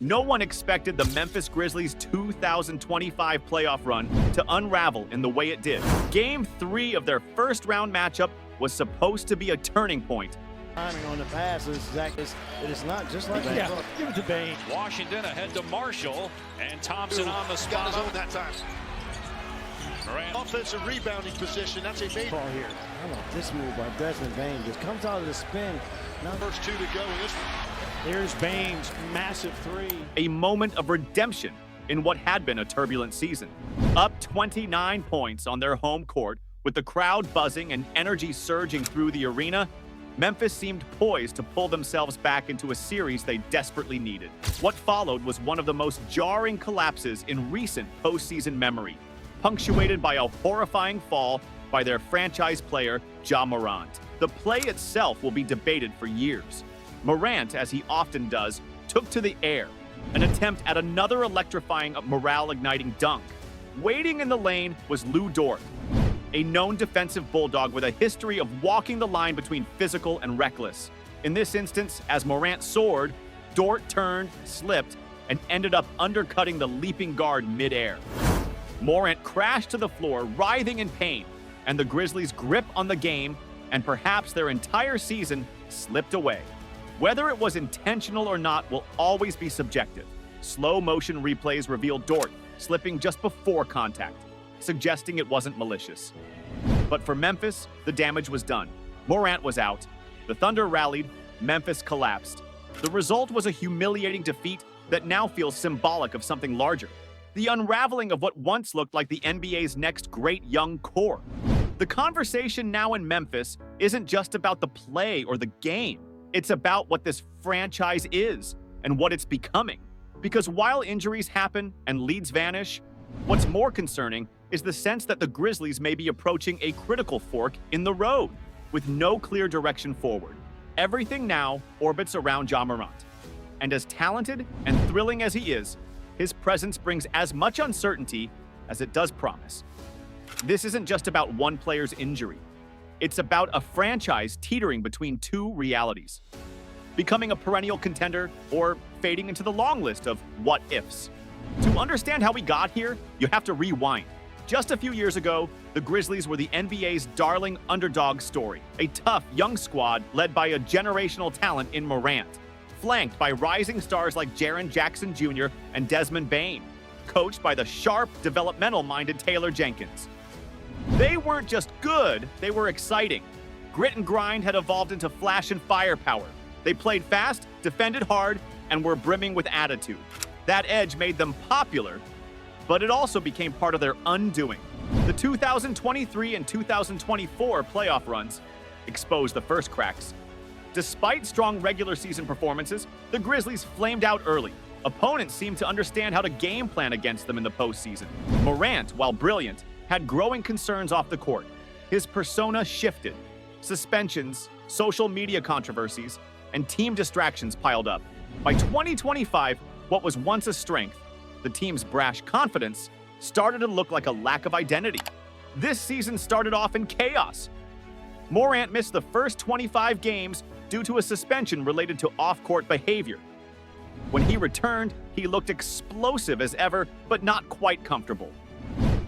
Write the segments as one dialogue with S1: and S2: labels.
S1: No one expected the Memphis Grizzlies' 2025 playoff run to unravel in the way it did. Game 3 of their first-round matchup was supposed to be a turning point.
S2: Timing on the passes, Zach, it is not just like that.
S3: Yeah, give it to Bane.
S4: Washington ahead to Marshall, and Thompson on the spot.
S5: Got his own that time.
S4: Morant.
S5: Offensive rebounding position. That's a big
S2: Ball here. I love this move by Desmond Bane. Just comes out of the spin. Now
S5: first two to go in this one.
S3: Here's Bane's massive three.
S1: A moment of redemption in what had been a turbulent season. Up 29 points on their home court, with the crowd buzzing and energy surging through the arena, Memphis seemed poised to pull themselves back into a series they desperately needed. What followed was one of the most jarring collapses in recent postseason memory, punctuated by a horrifying fall by their franchise player, Ja Morant. The play itself will be debated for years. Morant, as he often does, took to the air, an attempt at another electrifying, morale-igniting dunk. Waiting in the lane was Lu Dort, a known defensive bulldog with a history of walking the line between physical and reckless. In this instance, as Morant soared, Dort turned, slipped, and ended up undercutting the leaping guard midair. Morant crashed to the floor, writhing in pain, and the Grizzlies' grip on the game, and perhaps their entire season, slipped away. Whether it was intentional or not will always be subjective. Slow-motion replays revealed Dort slipping just before contact, suggesting it wasn't malicious. But for Memphis, the damage was done. Morant was out. The Thunder rallied. Memphis collapsed. The result was a humiliating defeat that now feels symbolic of something larger. The unraveling of what once looked like the NBA's next great young core. The conversation now in Memphis isn't just about the play or the game. It's about what this franchise is and what it's becoming. Because while injuries happen and leads vanish, what's more concerning is the sense that the Grizzlies may be approaching a critical fork in the road with no clear direction forward. Everything now orbits around Ja Morant. And as talented and thrilling as he is, his presence brings as much uncertainty as it does promise. This isn't just about one player's injury. It's about a franchise teetering between two realities, becoming a perennial contender or fading into the long list of what-ifs. To understand how we got here, you have to rewind. Just a few years ago, the Grizzlies were the NBA's darling underdog story, a tough young squad led by a generational talent in Morant, flanked by rising stars like Jaren Jackson Jr. and Desmond Bane, coached by the sharp, developmental-minded Taylor Jenkins. They weren't just good, they were exciting. Grit and grind had evolved into flash and firepower. They played fast, defended hard, and were brimming with attitude. That edge made them popular, but it also became part of their undoing. The 2023 and 2024 playoff runs exposed the first cracks. Despite strong regular season performances, the Grizzlies flamed out early. Opponents seemed to understand how to game plan against them in the postseason. Morant, while brilliant, had growing concerns off the court. His persona shifted. Suspensions, social media controversies, and team distractions piled up. By 2025, what was once a strength, the team's brash confidence, started to look like a lack of identity. This season started off in chaos. Morant missed the first 25 games due to a suspension related to off-court behavior. When he returned, he looked explosive as ever, but not quite comfortable.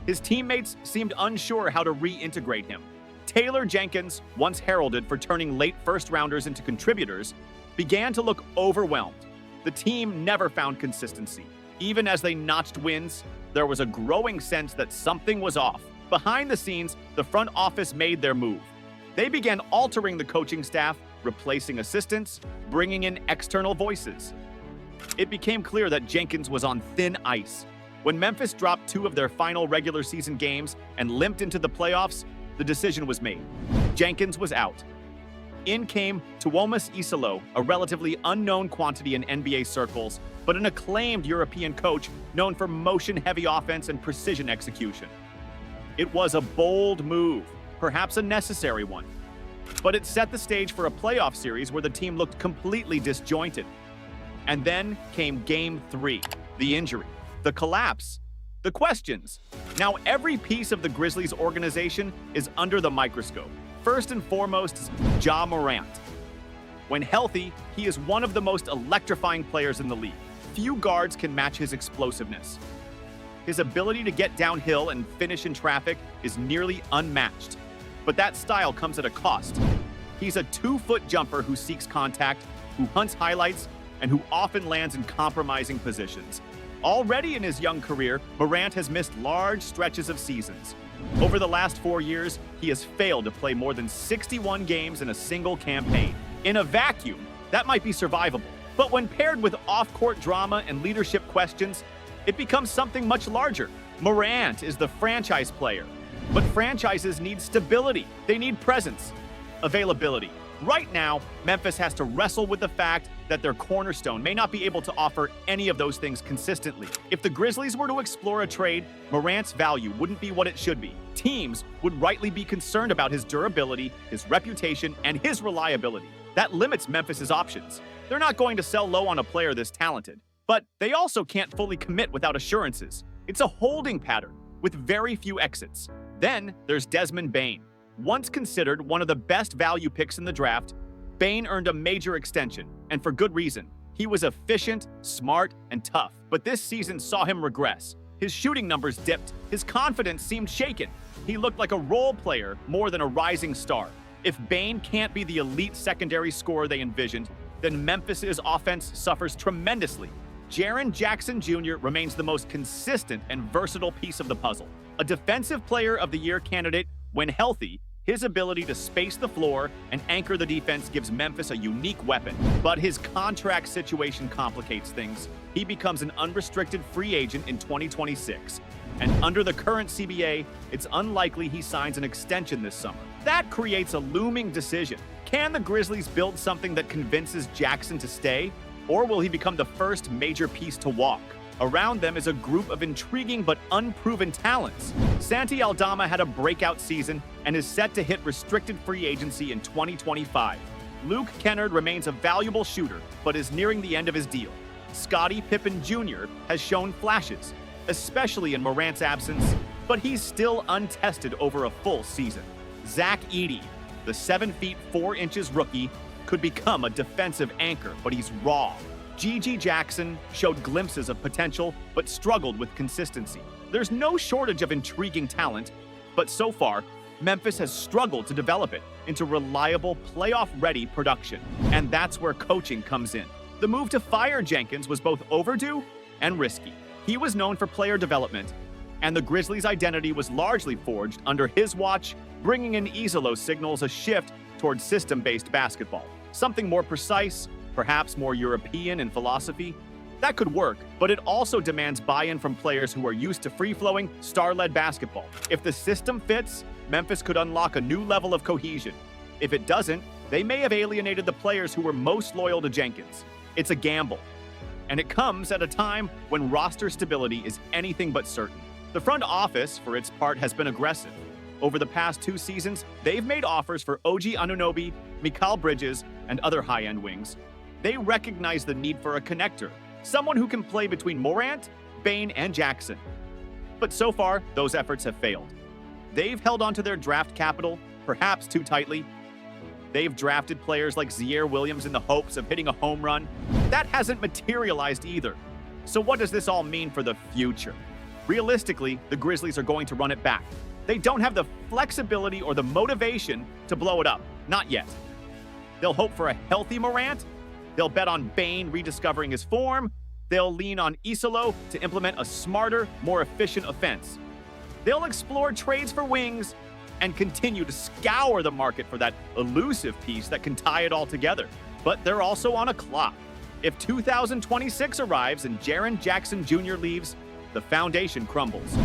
S1: His teammates seemed unsure how to reintegrate him. Taylor Jenkins, once heralded for turning late first-rounders into contributors, began to look overwhelmed. The team never found consistency. Even as they notched wins, there was a growing sense that something was off. Behind the scenes, the front office made their move. They began altering the coaching staff, replacing assistants, bringing in external voices. It became clear that Jenkins was on thin ice. When Memphis dropped 2 of their final regular season games and limped into the playoffs, the decision was made. Jenkins was out. In came Tuomas Isalo, a relatively unknown quantity in NBA circles, but an acclaimed European coach known for motion-heavy offense and precision execution. It was a bold move, perhaps a necessary one, but it set the stage for a playoff series where the team looked completely disjointed. And then came Game 3, the injury. The collapse, the questions. Now every piece of the Grizzlies organization is under the microscope. First and foremost is Ja Morant. When healthy, he is one of the most electrifying players in the league. Few guards can match his explosiveness. His ability to get downhill and finish in traffic is nearly unmatched. But that style comes at a cost. He's a 2-foot jumper who seeks contact, who hunts highlights, and who often lands in compromising positions. Already in his young career, Morant has missed large stretches of seasons. Over the last 4 years, he has failed to play more than 61 games in a single campaign. In a vacuum, that might be survivable. But when paired with off-court drama and leadership questions, it becomes something much larger. Morant is the franchise player. But franchises need stability. They need presence, availability. Right now, Memphis has to wrestle with the fact that their cornerstone may not be able to offer any of those things consistently. If the Grizzlies were to explore a trade, Morant's value wouldn't be what it should be. Teams would rightly be concerned about his durability, his reputation, and his reliability. That limits Memphis's options. They're not going to sell low on a player this talented. But they also can't fully commit without assurances. It's a holding pattern with very few exits. Then there's Desmond Bane. Once considered one of the best value picks in the draft, Bane earned a major extension, and for good reason. He was efficient, smart, and tough, but this season saw him regress. His shooting numbers dipped, his confidence seemed shaken. He looked like a role player more than a rising star. If Bane can't be the elite secondary scorer they envisioned, then Memphis's offense suffers tremendously. Jaren Jackson Jr. remains the most consistent and versatile piece of the puzzle. A Defensive Player of the Year candidate, when healthy, his ability to space the floor and anchor the defense gives Memphis a unique weapon. But his contract situation complicates things. He becomes an unrestricted free agent in 2026. And under the current CBA, it's unlikely he signs an extension this summer. That creates a looming decision. Can the Grizzlies build something that convinces Jackson to stay? Or will he become the first major piece to walk? Around them is a group of intriguing but unproven talents. Santi Aldama had a breakout season and is set to hit restricted free agency in 2025. Luke Kennard remains a valuable shooter, but is nearing the end of his deal. Scottie Pippen Jr. has shown flashes, especially in Morant's absence, but he's still untested over a full season. Zach Edey, the 7 feet 4 inches rookie, could become a defensive anchor, but he's raw. Gigi Jackson showed glimpses of potential, but struggled with consistency. There's no shortage of intriguing talent, but so far, Memphis has struggled to develop it into reliable, playoff-ready production. And that's where coaching comes in. The move to fire Jenkins was both overdue and risky. He was known for player development, and the Grizzlies' identity was largely forged under his watch, bringing in Izolo signals a shift towards system-based basketball. Something more precise, perhaps more European in philosophy. That could work, but it also demands buy-in from players who are used to free-flowing, star-led basketball. If the system fits, Memphis could unlock a new level of cohesion. If it doesn't, they may have alienated the players who were most loyal to Jenkins. It's a gamble, and it comes at a time when roster stability is anything but certain. The front office, for its part, has been aggressive. Over the past 2 seasons, they've made offers for OG Anunoby, Mikal Bridges, and other high-end wings. They recognize the need for a connector, someone who can play between Morant, Bane, and Jackson. But so far, those efforts have failed. They've held onto their draft capital, perhaps too tightly. They've drafted players like Ziaire Williams in the hopes of hitting a home run. That hasn't materialized either. So what does this all mean for the future? Realistically, the Grizzlies are going to run it back. They don't have the flexibility or the motivation to blow it up. Not yet. They'll hope for a healthy Morant. They'll bet on Bane rediscovering his form. They'll lean on Izolo to implement a smarter, more efficient offense. They'll explore trades for wings and continue to scour the market for that elusive piece that can tie it all together. But they're also on a clock. If 2026 arrives and Jaren Jackson Jr. leaves, the foundation crumbles.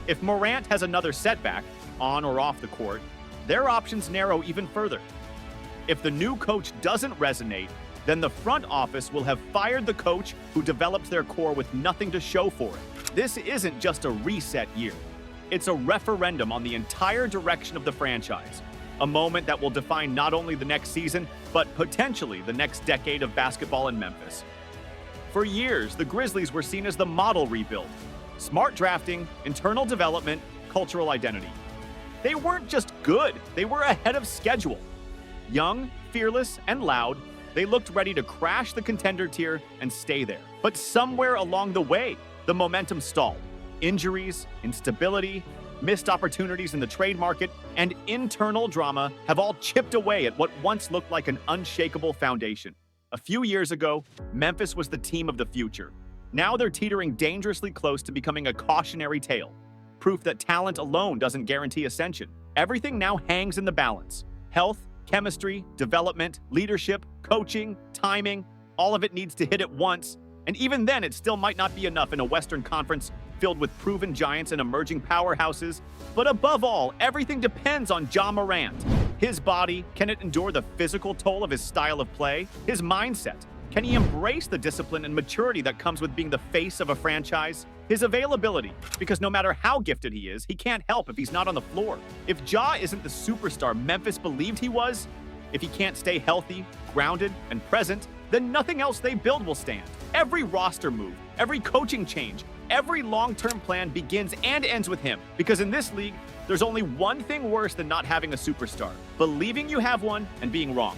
S1: If Morant has another setback, on or off the court, their options narrow even further. If the new coach doesn't resonate, then the front office will have fired the coach who developed their core with nothing to show for it. This isn't just a reset year. It's a referendum on the entire direction of the franchise, a moment that will define not only the next season, but potentially the next decade of basketball in Memphis. For years, the Grizzlies were seen as the model rebuild. Smart drafting, internal development, cultural identity. They weren't just good, they were ahead of schedule. Young, fearless, and loud, they looked ready to crash the contender tier and stay there. But somewhere along the way, the momentum stalled. Injuries, instability, missed opportunities in the trade market, and internal drama have all chipped away at what once looked like an unshakable foundation. A few years ago, Memphis was the team of the future. Now they're teetering dangerously close to becoming a cautionary tale. Proof that talent alone doesn't guarantee ascension. Everything now hangs in the balance. Health, chemistry, development, leadership, coaching, timing, all of it needs to hit at once. And even then, it still might not be enough in a Western Conference filled with proven giants and emerging powerhouses. But above all, everything depends on Ja Morant. His body, can it endure the physical toll of his style of play? His mindset, can he embrace the discipline and maturity that comes with being the face of a franchise? His availability, because no matter how gifted he is, he can't help if he's not on the floor. If Ja isn't the superstar Memphis believed he was, if he can't stay healthy, grounded, and present, then nothing else they build will stand. Every roster move, every coaching change, every long-term plan begins and ends with him. Because in this league, there's only one thing worse than not having a superstar: believing you have one and being wrong.